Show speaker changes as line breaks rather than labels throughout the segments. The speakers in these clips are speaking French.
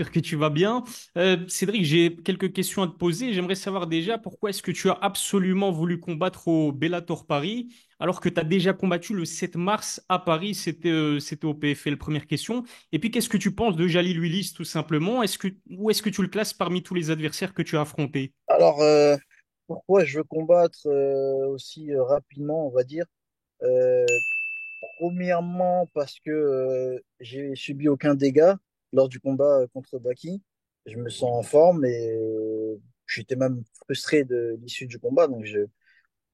j'espère que tu vas bien. Cédric, j'ai quelques questions à te poser. J'aimerais savoir déjà pourquoi est-ce que tu as absolument voulu combattre au Bellator Paris alors que tu as déjà combattu le 7 mars à Paris, c'était au PFL, première question. Et puis qu'est-ce que tu penses de Jalil Willis tout simplement? Où est-ce que tu le classes parmi tous les adversaires que tu as affrontés?
Alors, pourquoi je veux combattre aussi rapidement, on va dire? Euh, Premièrement, parce que j'ai subi aucun dégât lors du combat contre Baki. Je me sens en forme et j'étais même frustré de l'issue du combat, donc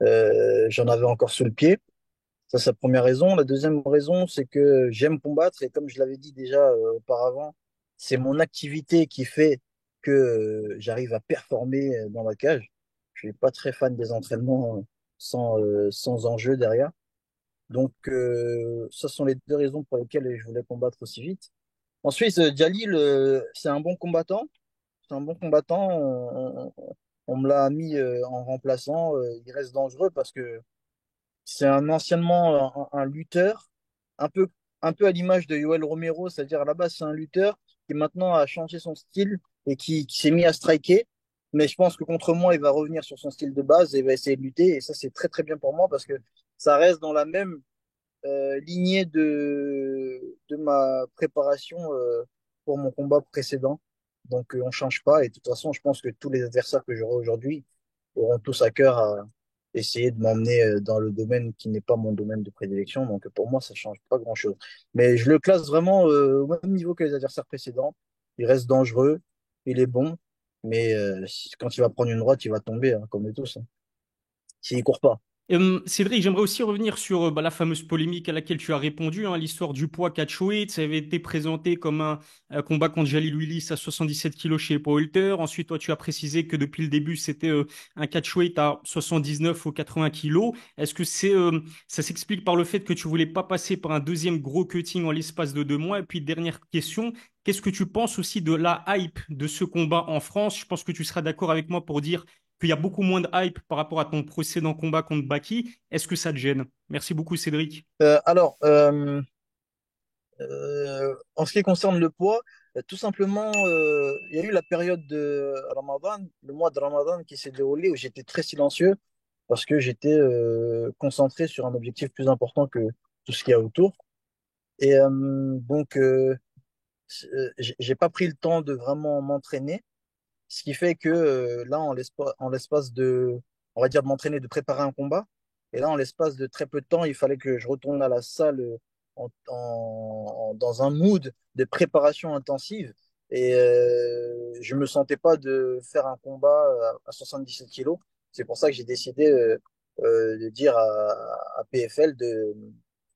j'en avais encore sous le pied. Ça, c'est la première raison. La deuxième raison, c'est que j'aime combattre et comme je l'avais dit déjà auparavant, c'est mon activité qui fait que j'arrive à performer dans la cage. Je suis pas très fan des entraînements sans enjeu derrière. Donc, ça sont les deux raisons pour lesquelles je voulais combattre aussi vite. Ensuite, Djalil, c'est un bon combattant. C'est un bon combattant. On me l'a mis en remplaçant. Il reste dangereux parce que c'est un anciennement un lutteur, un peu, un peu à l'image de Yoel Romero, c'est-à-dire à la base c'est un lutteur qui maintenant a changé son style et qui s'est mis à striker. Mais je pense que contre moi, il va revenir sur son style de base et va essayer de lutter. Et ça, c'est très très bien pour moi parce que ça reste dans la même lignée de ma préparation pour mon combat précédent. Donc on change pas. Et de toute façon, je pense que tous les adversaires que j'aurai aujourd'hui auront tous à cœur à essayer de m'emmener dans le domaine qui n'est pas mon domaine de prédilection. Donc pour moi, ça change pas grand-chose. Mais je le classe vraiment au même niveau que les adversaires précédents. Il reste dangereux, il est bon, mais quand il va prendre une droite, il va tomber, hein, comme nous tous, hein, s'il court pas.
Cédric, j'aimerais aussi revenir sur la fameuse polémique à laquelle tu as répondu, hein, l'histoire du poids catchweight. Ça avait été présenté comme un combat contre Jalil Willis à 77 kilos chez Poulter. Ensuite, toi, tu as précisé que depuis le début, c'était un catchweight à 79 ou 80 kilos. Est-ce que ça s'explique par le fait que tu voulais pas passer par un deuxième gros cutting en l'espace de 2 mois? Et puis, dernière question, qu'est-ce que tu penses aussi de la hype de ce combat en France? Je pense que tu seras d'accord avec moi pour dire qu'il y a beaucoup moins de hype par rapport à ton précédent combat contre Baki. Est-ce que ça te gêne? Merci beaucoup, Cédric.
Alors, en ce qui concerne le poids, tout simplement, il y a eu la période de Ramadan, le mois de Ramadan qui s'est déroulé où j'étais très silencieux parce que j'étais concentré sur un objectif plus important que tout ce qu'il y a autour. Et j'ai pas pris le temps de vraiment m'entraîner, ce qui fait que là, en l'espace de, on va dire, de m'entraîner, de préparer un combat, et là, en l'espace de très peu de temps, il fallait que je retourne à la salle dans un mood de préparation intensive. Et je me sentais pas de faire un combat à 77 kilos. C'est pour ça que j'ai décidé de dire à PFL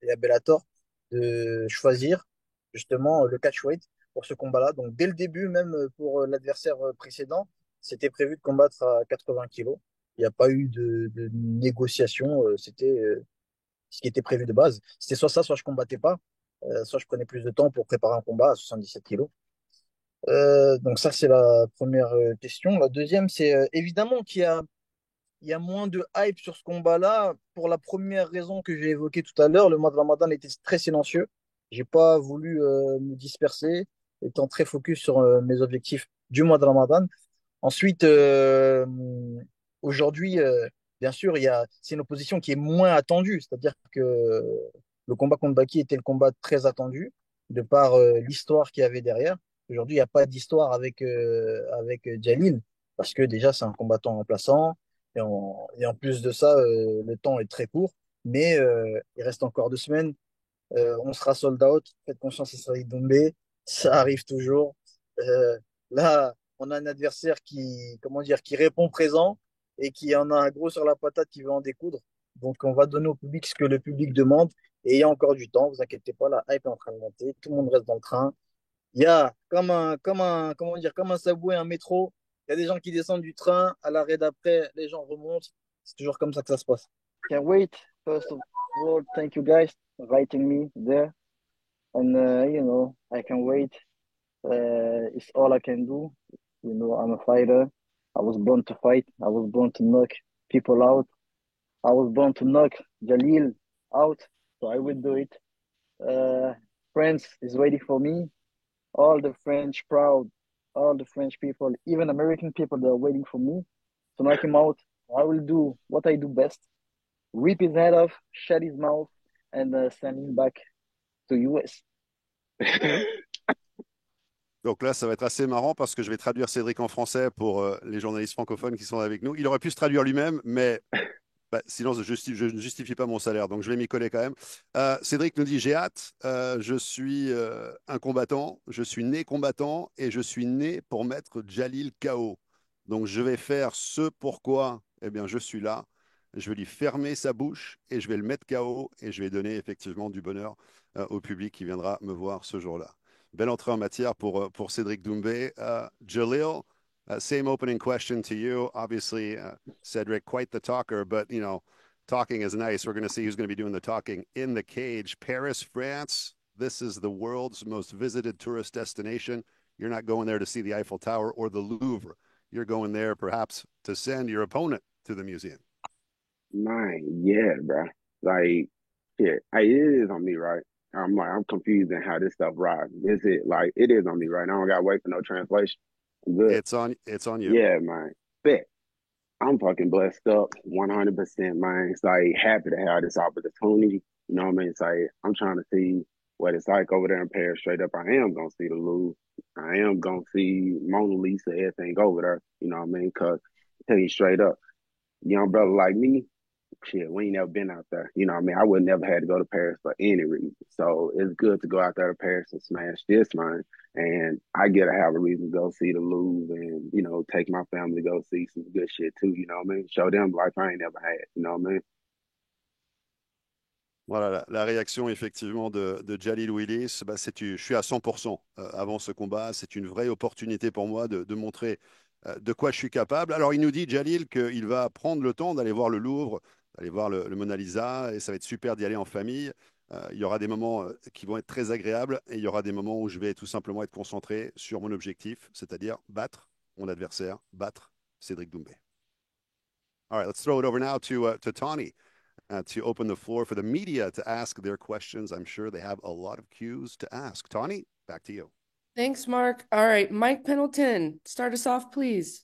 et à Bellator de choisir justement le catchweight pour ce combat-là. Donc dès le début, même pour l'adversaire précédent, c'était prévu de combattre à 80 kilos. Il n'y a pas eu de négociation. C'était ce qui était prévu de base. C'était soit ça, soit je combattais pas, soit je prenais plus de temps pour préparer un combat à 77 kilos. Donc ça, c'est la première question. La deuxième, c'est évidemment il y a moins de hype sur ce combat-là pour la première raison que j'ai évoquée tout à l'heure. Le mois de Ramadan était très silencieux. J'ai pas voulu me disperser, étant très focus sur mes objectifs du mois de Ramadan. Ensuite, aujourd'hui, bien sûr, c'est une opposition qui est moins attendue. C'est-à-dire que le combat contre Baki était le combat très attendu de par l'histoire qu'il y avait derrière. Aujourd'hui, il n'y a pas d'histoire avec Jalil parce que déjà, c'est un combattant remplaçant. Et en plus de ça, le temps est très court. Mais il reste encore 2 semaines. On sera sold out. Faites confiance à Saïd Doumbé. Ça arrive toujours. Euh, Là, on a un adversaire comment dire, qui répond présent et qui en a un gros sur la patate qui veut en découdre. Donc, on va donner au public ce que le public demande. Et il y a encore du temps. Vous inquiétez pas, la hype est en train de monter. Tout le monde reste dans le train. Il y a comment dire, comme un subway, un métro. Il y a des gens qui descendent du train. À l'arrêt d'après, les gens remontent. C'est toujours comme ça que ça se passe. Can't wait. First of all, thank you guys for inviting me there. And, I can wait. It's all I can do. I'm a fighter. I was born to fight. I was born to knock people out. I was born to knock Jalil out. So I will do it. Uh, France is waiting for me. All the French crowd. all the French people, even American people that are waiting for me to knock him out. I will do what I do best: rip his head off, shut his mouth, and send him back to US.
Donc là, ça va être assez marrant parce que je vais traduire Cédric en français pour les journalistes francophones qui sont avec nous. Il aurait pu se traduire lui-même, mais bah, sinon je ne justifie pas mon salaire, donc je vais m'y coller quand même. Cédric nous dit, j'ai hâte, je suis un combattant, je suis né combattant et je suis né pour mettre Jalil KO. Donc je vais faire ce pourquoi eh bien, je suis là. Je vais lui fermer sa bouche et je vais le mettre KO et je vais donner effectivement du bonheur au public qui viendra me voir ce jour-là. Belle entrée en matière pour Cédric Doumbé. Jalil, same opening question to you. Obviously, Cedric, quite the talker, but you know, talking is nice. We're going to see who's going to be doing the talking in the cage. Paris, France. This is the world's most visited tourist destination. You're not going there to see the Eiffel Tower or the Louvre. You're going there perhaps to send your opponent to the museum.
Man, yeah, bro. Like, yeah, it is on me, right? I'm confused in how this stuff rides. Is it like it is on me, right? I don't gotta wait for no translation. I'm good.
It's on you.
Yeah, man. Bet. I'm fucking blessed up 100%, man. It's like happy to have this opportunity. You know what I mean? It's like I'm trying to see what it's like over there in Paris straight up. I am gonna see the Louvre. I am gonna see Mona Lisa, everything over there. You know what I mean? Cause I tell you straight up, young brother like me, shit, we ain't never been out there. You know what I mean? I would never had to go to Paris for any reason. So it's good to go out there to Paris and smash this, man. And I get to have a reason to go see the Louvre and, you know, take my family to go see some good shit too, you know what I mean? Show them life I ain't never had, you know what I mean?
Voilà, la réaction effectivement de Jalil Willis, bah, je suis à 100% avant ce combat. C'est une vraie opportunité pour moi de montrer de quoi je suis capable. Alors, il nous dit, Jalil, qu'il va prendre le temps d'aller voir le Louvre, d'aller voir le Mona Lisa, et ça va être super d'y aller en famille. Il y aura des moments qui vont être très agréables, et il y aura des moments où je vais tout simplement être concentré sur mon objectif, c'est-à-dire battre mon adversaire, battre Cédric Doumbé. All right, let's throw it over now to Tawny. To open the floor for the media to ask their questions. I'm sure they have a lot of cues to ask. Tawny, back to you.
Thanks, Mark. All right, Mike Pendleton, start us off, please.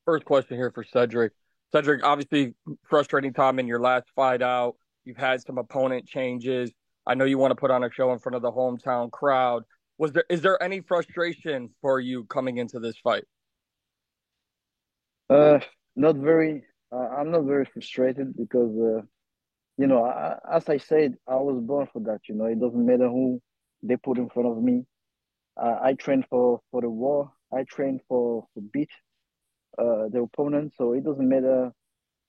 First question here for Cedric. Cedric, obviously frustrating time in your last fight out. You've had some opponent changes. I know you want to put on a show in front of the hometown crowd. Is there any frustration for you coming into this fight?
Not very. I'm not very frustrated because, as I said, I was born for that. You know, it doesn't matter who they put in front of me. I train for the war. I train for beat the opponent. So it doesn't matter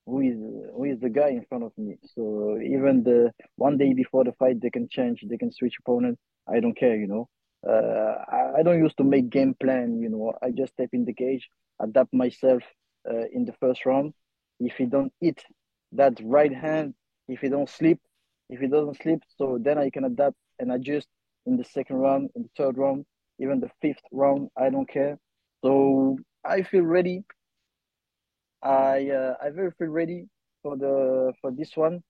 who is the guy in front of me. So even the one day before the fight, they can change. They can switch opponent. I don't care. You know. I don't used to make game plan. You know, I just step in the cage, adapt myself in the first round. If he don't hit that right hand, if he don't sleep, if he doesn't sleep, so then I can adapt and adjust in the second round, in the third round, even the fifth round. I don't care. So I feel ready. I very feel ready for this one.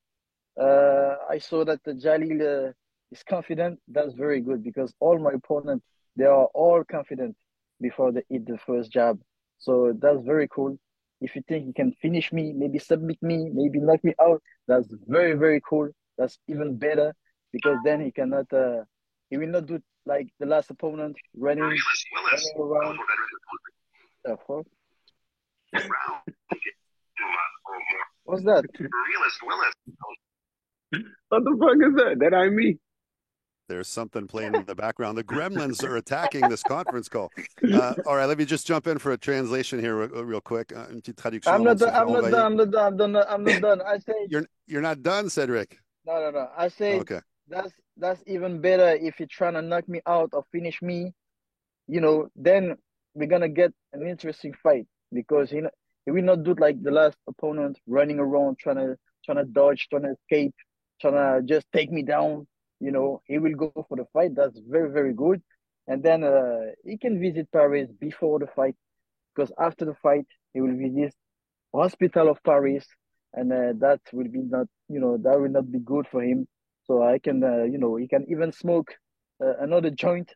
I saw that the Jalil is confident. That's very good because all my opponents they are all confident before they hit the first jab. So that's very cool. If you think he can finish me, maybe submit me, maybe knock me out, that's very cool. That's even better because then he will not do like the last opponent running around. What's that?
What the fuck is that? That ain't me.
There's something playing in the background. The gremlins are attacking this conference call. All right, let me just jump in for a translation here real quick. Une petite traduction.
I'm not done. I say
you're not done, Cedric.
No. I say
okay.
That's even better if you're trying to knock me out or finish me. You know, then we're gonna get an interesting fight because he will not do like the last opponent running around trying to dodge, trying to escape, trying to just take me down. You know, he will go for the fight. That's very good. And then he can visit Paris before the fight because after the fight he will visit hospital of Paris, and that will be not that will not be good for him. So I can he can even smoke another joint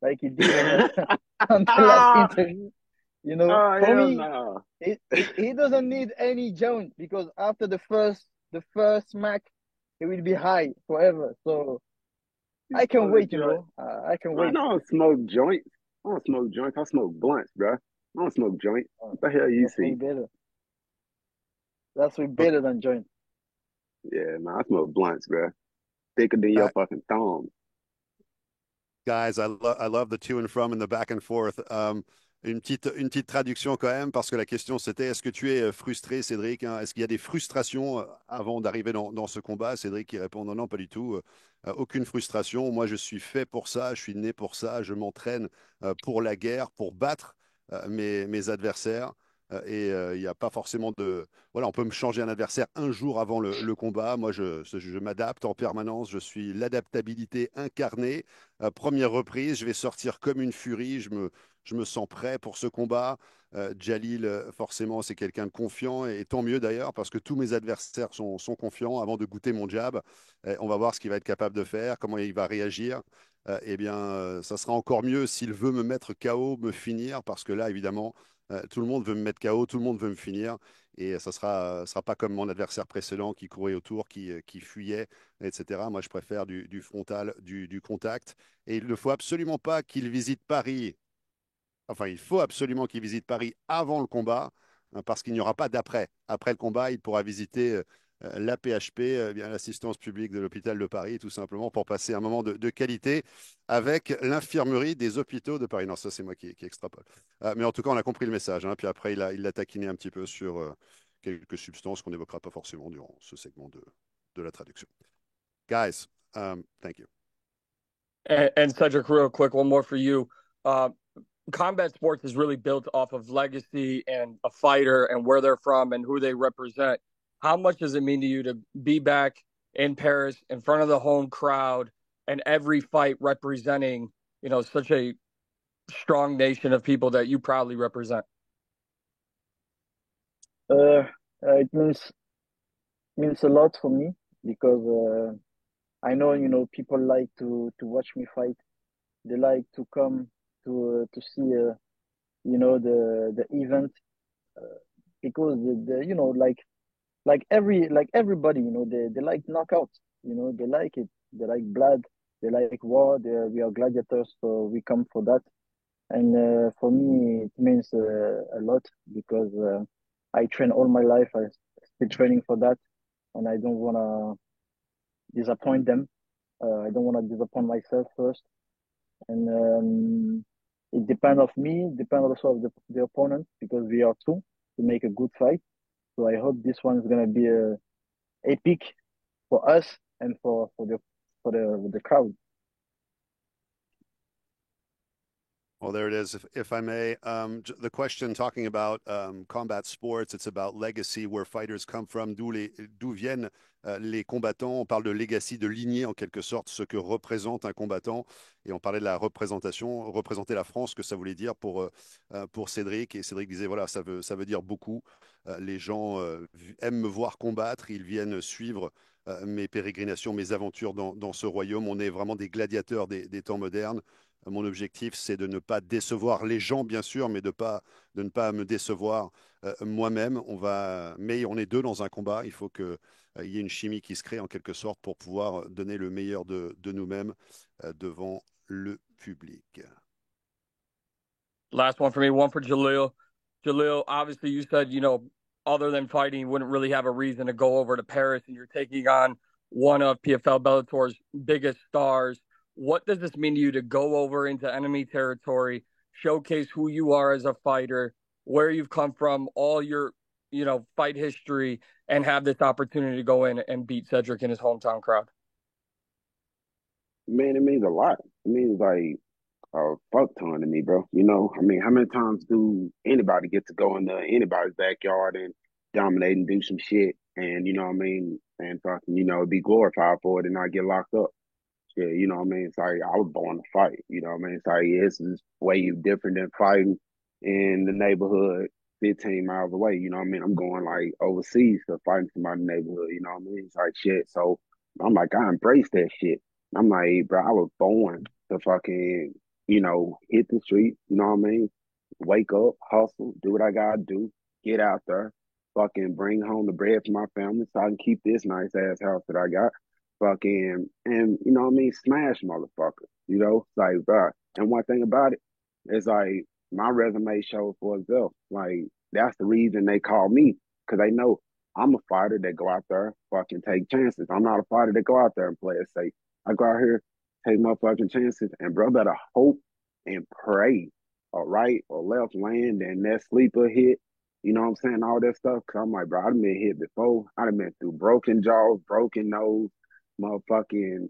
like he did on on the last interview. You know,
Oh,
for
hell
me,
no.
he doesn't need any joint because after the first smack, he will be high forever. So
You
I can
smoke that
wait.
joint.
I can
Man,
wait.
I don't smoke joints. I don't smoke joints. I smoke blunts, bro. I don't smoke joints.
Uh,
What the hell you
that's way
see?
better. That's way
Okay,
better than joint.
Yeah, man, I smoke blunts, bro. Thicker than your fucking thumb.
guys, I love the to and from and the back and forth. Une petite traduction quand même, parce que la question c'était est-ce que tu es frustré, Cédric, hein? Est-ce qu'il y a des frustrations avant d'arriver dans ce combat? Cédric qui répond non, non, pas du tout. Aucune frustration. Moi, je suis fait pour ça, je suis né pour ça, je m'entraîne pour la guerre, pour battre mes adversaires. Il n'y a pas forcément de. Voilà, on peut me changer un adversaire un jour avant le combat. Moi, je m'adapte en permanence. Je suis l'adaptabilité incarnée. Première reprise, je vais sortir comme une furie. Je me sens prêt pour ce combat. Jalil, forcément, c'est quelqu'un de confiant et tant mieux d'ailleurs parce que tous mes adversaires sont confiants avant de goûter mon jab. On va voir ce qu'il va être capable de faire, comment il va réagir. Eh bien, ça sera encore mieux s'il veut me mettre KO, me finir, parce que là, évidemment, tout le monde veut me mettre KO, tout le monde veut me finir. Et ça sera pas comme mon adversaire précédent qui courait autour, qui fuyait, etc. Moi, je préfère du frontal, du contact. Et il ne faut absolument pas qu'il visite Paris. Enfin, il faut absolument qu'il visite Paris avant le combat, hein, parce qu'il n'y aura pas d'après. Après le combat, il pourra visiter l'APHP, bien l'assistance publique de l'hôpital de Paris, tout simplement pour passer un moment de qualité avec l'infirmerie des hôpitaux de Paris. Non, ça c'est moi qui extrapole. Mais en tout cas, on a compris le message, hein. Puis après, il l'a taquiné un petit peu sur quelques substances qu'on n'évoquera pas forcément durant ce segment de la traduction. Guys, thank you.
And Cedric, real quick, one more for you. Uh, Combat sports is really built off of legacy and a fighter and where they're from and who they represent. How much does it mean to you to be back in Paris in front of the home crowd and every fight representing, such a strong nation of people that you proudly represent?
It means a lot for me because I know people like to watch me fight. They like to come to see the event because like everybody they like knockouts. They like it. They like blood. They like war. We are gladiators, so we come for that. And for me, it means a lot because I train all my life. I still training for that, and I don't wanna disappoint them. I don't wanna disappoint myself first, and it depends of me. Depends also of the opponent because we are two to make a good fight. So I hope this one is gonna be epic for us and for the crowd.
Well, there it is. If I may, the question talking about combat sports, it's about legacy, where fighters come from, d'où viennent les combattants. On parle de legacy, de lignée en quelque sorte, ce que représente un combattant. Et on parlait de la représentation, représenter la France, que ça voulait dire pour Cédric. Et Cédric disait, voilà, ça veut dire beaucoup. Les gens aiment me voir combattre, ils viennent suivre mes pérégrinations, mes aventures dans ce royaume. On est vraiment des gladiateurs des temps modernes. Mon objectif, c'est de ne pas décevoir les gens, bien sûr, mais de ne pas me décevoir moi-même. Mais on est deux dans un combat. Il faut qu'il y ait une chimie qui se crée en quelque sorte pour pouvoir donner le meilleur de nous-mêmes devant le public.
Last one for me, one for Jalil. Jalil, obviously, you said, other than fighting, you wouldn't really have a reason to go over to Paris, and you're taking on one of PFL Bellator's biggest stars. What does this mean to you to go over into enemy territory, showcase who you are as a fighter, where you've come from, all your, fight history, and have this opportunity to go in and beat Cedric in his hometown crowd?
Man, it means a lot. It means like a fuck ton to me, bro. How many times do anybody get to go into anybody's backyard and dominate and do some shit and and fucking, be glorified for it and not get locked up? Yeah, It's like I was born to fight, It's like this is way different than fighting in the neighborhood 15 miles away, I'm going like overseas to fight somebody in the neighborhood, It's like shit. So I'm like, I embrace that shit. I'm like, bro, I was born to fucking hit the street, you know what I mean? Wake up, hustle, do what I gotta do, get out there, fucking bring home the bread for my family so I can keep this nice ass house that I got. Fucking, and you know what I mean? Smash motherfucker, Like, bro. And one thing about it is like my resume shows for itself. Like, that's the reason they call me, because they know I'm a fighter that go out there, fucking take chances. I'm not a fighter that go out there and play it safe. I go out here, take motherfucking chances, and bro better hope and pray a right or left land and that sleeper hit. You know what I'm saying? All that stuff. Cause I'm like, bro, I've been hit before. I've been through broken jaws, broken nose, motherfucking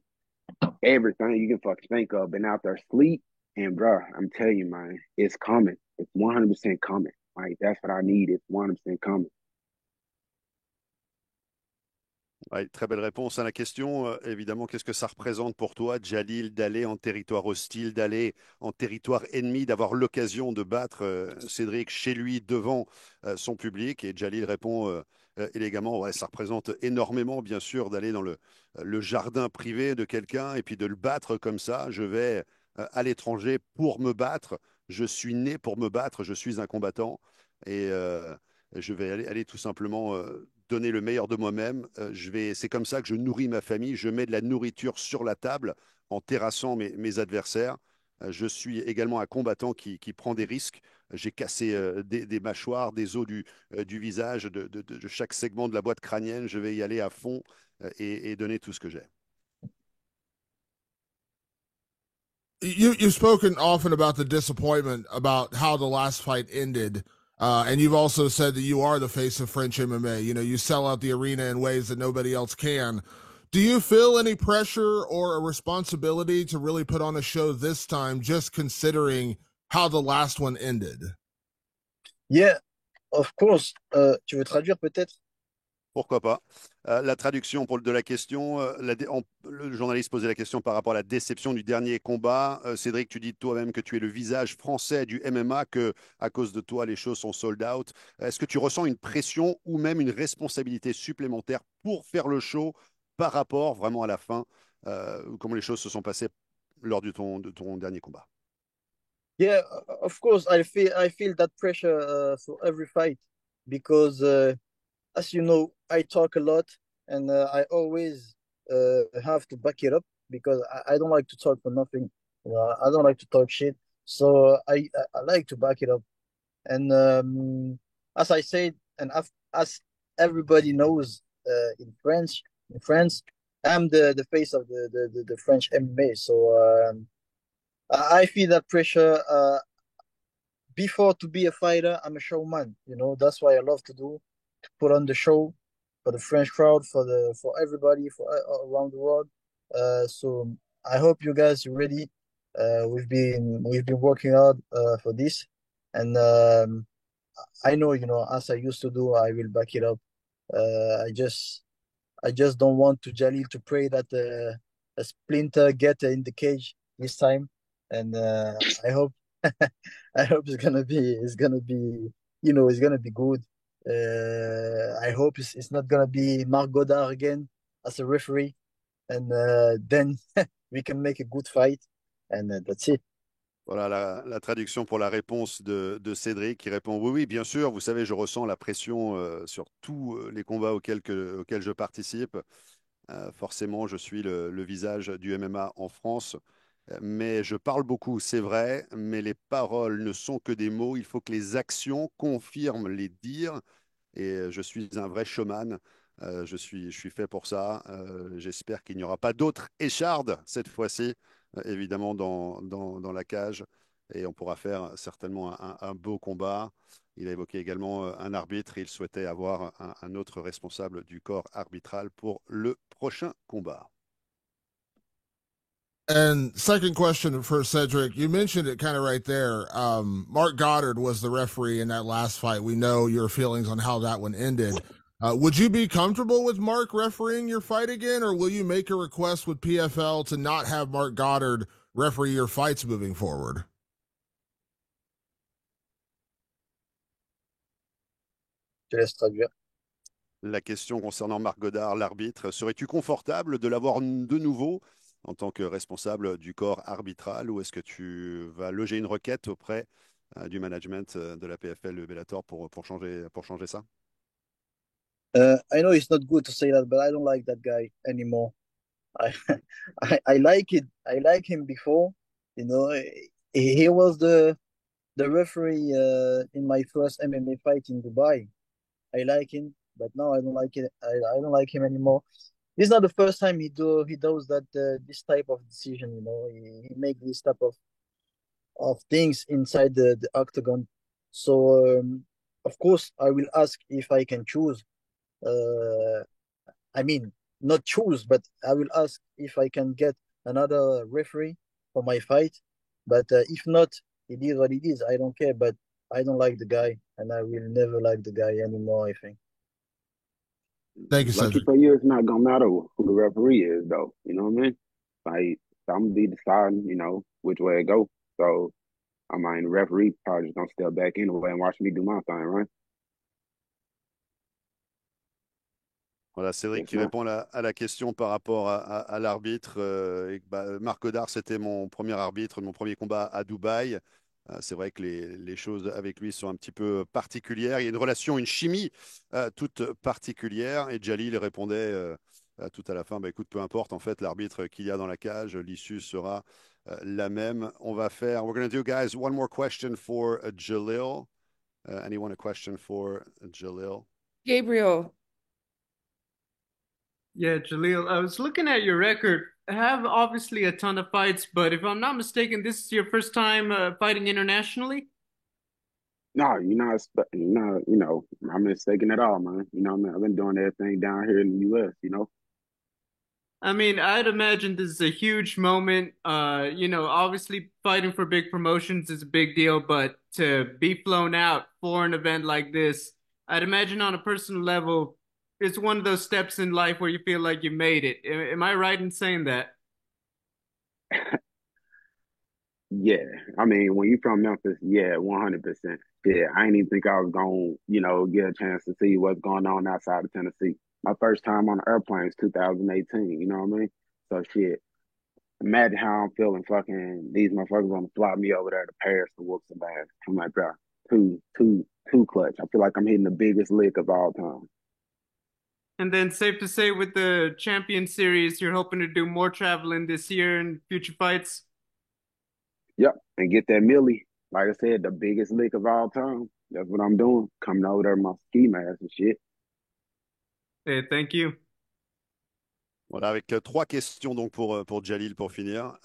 everything you can fucking think of. Been out there sleep. And bro, I'm telling you, man, it's coming. It's 100% coming. Like, that's what I need. It's 100% coming.
Ouais, très belle réponse à la question. Évidemment, qu'est-ce que ça représente pour toi, Jalil, d'aller en territoire hostile, d'aller en territoire ennemi, d'avoir l'occasion de battre Cédric chez lui devant son public? Et Jalil répond élégamment, ouais, ça représente énormément, bien sûr, d'aller dans le jardin privé de quelqu'un et puis de le battre comme ça. Je vais à l'étranger pour me battre. Je suis né pour me battre. Je suis un combattant. Et je vais aller tout simplement donner le meilleur de moi-même. C'est comme ça que je nourris ma famille. Je mets de la nourriture sur la table en terrassant mes adversaires. Je suis également un combattant qui prend des risques. J'ai cassé des mâchoires, des os du visage, de chaque segment de la boîte crânienne. Je vais y aller à fond et donner tout ce que j'ai.
You've spoken often about the disappointment about how the last fight ended. And you've also said that you are the face of French MMA. You sell out the arena in ways that nobody else can. Do you feel any pressure or a responsibility to really put on a show this time, just considering how the last one ended?
Yeah, of course. Tu veux traduire peut-être?
Pourquoi pas? La traduction de la question, le journaliste posait la question par rapport à la déception du dernier combat. Cédric, tu dis toi-même que tu es le visage français du MMA, que à cause de toi, les choses sont sold out. Est-ce que tu ressens une pression ou même une responsabilité supplémentaire pour faire le show par rapport vraiment à la fin, comment les choses se sont passées lors de ton dernier combat?
Yeah, of course. I feel that pressure for every fight because, as you know, I talk a lot and I always have to back it up because I don't like to talk for nothing. I don't like to talk shit. So I like to back it up. And as I said, and as everybody knows in France, I'm the face of the French MMA. So I feel that pressure. Before to be a fighter, I'm a showman. That's what I love to do, to put on the show for the French crowd, for everybody, for around the world. So I hope you guys are ready. We've been working hard for this, and I know, as I used to do, I will back it up. I just don't want to Jalil to pray that a splinter get in the cage this time, and I hope I hope it's gonna be good. I hope it's not gonna be Marc Godard again as a referee, and then we can make a good fight, and that's it.
Voilà la traduction pour la réponse de Cédric qui répond oui, oui, bien sûr, vous savez, je ressens la pression sur tous les combats auxquels je participe. Forcément, je suis le visage du MMA en France, mais je parle beaucoup, c'est vrai, mais les paroles ne sont que des mots. Il faut que les actions confirment les dires. Et je suis un vrai showman. Je suis fait pour ça. J'espère qu'il n'y aura pas d'autres échardes cette fois-ci, évidemment, dans la cage. Et on pourra faire certainement un beau combat. Il a évoqué également un arbitre. Il souhaitait avoir un autre responsable du corps arbitral pour le prochain combat.
And second question for Cedric, you mentioned it kind of right there. Mark Goddard was the referee in that last fight. We know your feelings on how that one ended. Would you be comfortable with Mark refereeing your fight again, or will you make a request with PFL to not have Mark Goddard referee your fights moving forward?
Je te laisse traduire.
La question concernant Marc Godard, l'arbitre, serais-tu confortable de l'avoir de nouveau en tant que responsable du corps arbitral, ou est-ce que tu vas loger une requête auprès du management de la PFL, le Bellator, pour changer ça?
I know it's not good to say that, but I don't like that guy anymore. I, I like it. I like him before. You know, he was the referee in my first MMA fight in Dubai. I like him, but now I don't like it. I don't like him anymore. This is not the first time he does that this type of decision. You know, he make this type of things inside the octagon. So of course I will ask if I can choose. Uh, I mean, not choose, but I will ask if I can get another referee for my fight. But if not, it is what it is. I don't care, but I don't like the guy, and I will never like the guy anymore, I think.
Thank you,
Lucky
Cedric.
for you, it's not gonna matter who the referee is, though. You know what I mean? Like, I'm gonna be deciding, which way it go. So, I mean, the referee probably just gonna step back anyway and watch me do my thing, right?
Voilà, Cédric
Yes,
qui
sir.
répond à la question par rapport à l'arbitre. Marc Godard, c'était mon premier arbitre, mon premier combat à Dubaï. C'est vrai que les choses avec lui sont un petit peu particulières. Il y a une relation, une chimie toute particulière. Et Jalil répondait tout à la fin, bah, écoute, peu importe en fait l'arbitre qu'il y a dans la cage, l'issue sera la même. We're going to do, guys, one more question for Jalil. Anyone a question for Jalil?
Gabriel.
Yeah, Jaleel, I was looking at your record. I have obviously a ton of fights, but if I'm not mistaken, this is your first time fighting internationally?
No, I'm not mistaken at all, man. You know what I mean? I've been doing everything down here in the US.
I mean, I'd imagine this is a huge moment. Obviously fighting for big promotions is a big deal, but to be flown out for an event like this, I'd imagine on a personal level, it's one of those steps in life where you feel like you made it. Am I right in saying that?
Yeah. I mean, when you from Memphis, yeah, 100%. Yeah, I didn't even think I was going, get a chance to see what's going on outside of Tennessee. My first time on an airplane is 2018, you know what I mean? So shit, imagine how I'm feeling fucking these motherfuckers want to fly me over there to Paris to whoop some ass. I'm like, bro, too clutch. I feel like I'm hitting the biggest lick of all time.
And then safe to say with the Champion Series, you're hoping to do more traveling this year in future fights?
Yep, and get that Millie. Like I said, the biggest lick of all time. That's what I'm doing. Coming over there in my ski mask and shit.
Hey, thank you.
Voilà, avec trois questions donc pour Jalil pour finir.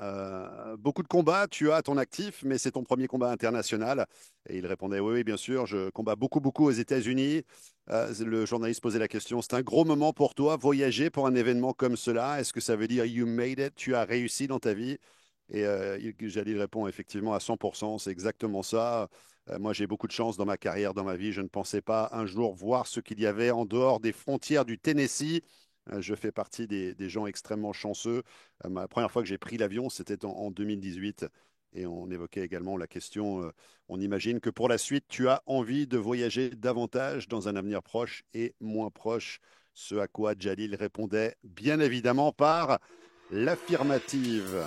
Beaucoup de combats, tu as à ton actif, mais c'est ton premier combat international. Et il répondait, oui, oui, bien sûr, je combats beaucoup, beaucoup aux États-Unis. Le journaliste posait la question, c'est un gros moment pour toi, voyager pour un événement comme cela. Est-ce que ça veut dire you made it, tu as réussi dans ta vie? Et Jalil répond effectivement à 100%, c'est exactement ça. Moi, j'ai beaucoup de chance dans ma carrière, dans ma vie. Je ne pensais pas un jour voir ce qu'il y avait en dehors des frontières du Tennessee. Je fais partie des gens extrêmement chanceux. La première fois que j'ai pris l'avion, c'était en 2018. Et on évoquait également la question, on imagine que pour la suite, tu as envie de voyager davantage dans un avenir proche et moins proche. Ce à quoi Jalil répondait bien évidemment par l'affirmative.